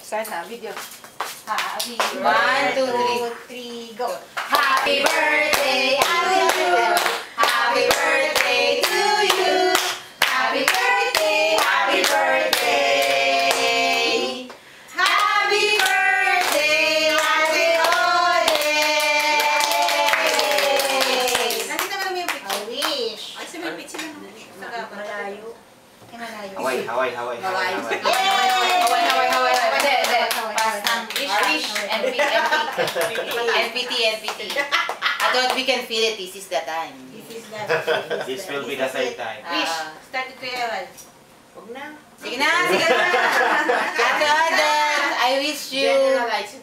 Start na, video. Happy 1, 2, 3, go. Happy birthday to you. Happy birthday to you. Happy birthday, happy birthday. Happy birthday, Ate Odette. Nakita mo naman yung picture. I wish. Ay, sa may picture lang. Malayo. Ay, malayo. Hawaii. NPT. I thought we can feel it. This is the time. This will be the third time. Wish. Start it to Ewan. Huwag na. Sige na. Ate Odette, I wish you.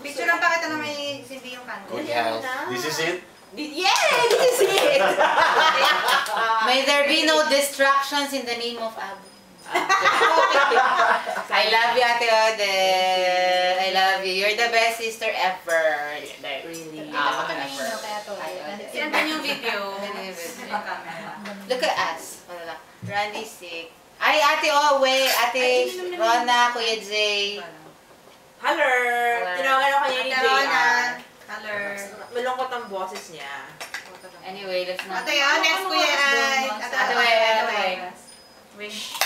Picture lang pakita na may simbi yung kanto. Good health. This is it? Yeah, this is it. May there be no distractions in the name of Abu. I love you, Ate Odette. I love you. You're the best sister ever. Really. Send yung video. Look at us. Randy's sick. Ay, Ate Owe, Ate Rona, Kuya Jay. Hello! Tinawagan ako niya ni JR. Hello. Malungkot ang boses niya. Anyway, let's not. Ate yun, next kuya ay. Ate Owe. Wish.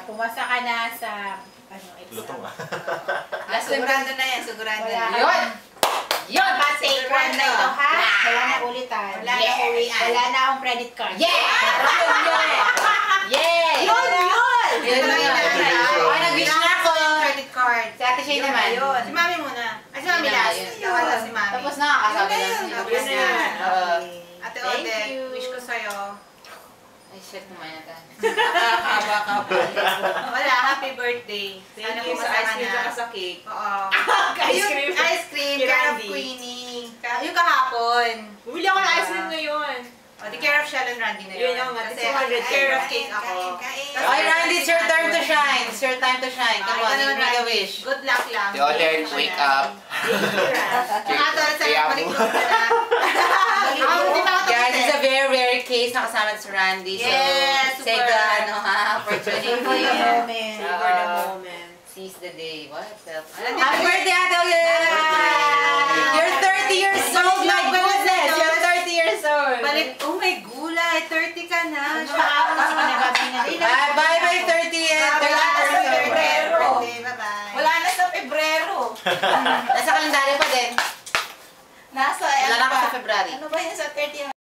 Pumasa ka na sa exam. Lutong ah. Sigurado na yan, sigurado na. Yun! Yun! Take one na ito, ha? Wala na ulitan. Wala na uwian. Wala na akong credit card. Yay! Yun! Oh, nag-wish na ako. Credit card. Si Ate Shay naman. Si Mami muna. Ay, si Mami last. Wala si Mami. Tapos na, kasabi lang. Tapos na. Thank Ate Odette, you. wish ko sa'yo. Ay, shit, kumain na tayo. Wala, happy birthday. Thank Sana you sa pumasama ice cream na. at sa cake. Oo. Ice cream. Ice cream, Kay care of Randy. Queenie. Yung kahapon. Bumili ako ng ice cream ngayon. O, di care of Shell and Randy na yun. Yun yung Kasi 200 care of cake ako. Ay, Randy, it's your time to shine. It's your time to shine. Come on, you make a wish. Good luck lang. The Odette, wake up. Nakatulad sa malikot na na. Hindi pa ako Guys, it's a very rare case na kasama si Randy. So, Yes, take super. the, opportunity. For the moment. For the moment. Seize the day. What? Happy Happy birthday, Ate Odette! You're 30 years old, my goodness! You're 30 years old! Balik, oh my gulay, 30 ka na. Bye-bye, 30th! Bye-bye. Wala na sa Pebrero. Nasa kalendaryo pa din. Nasa, Wala na ako sa February. Ano ba yun sa 30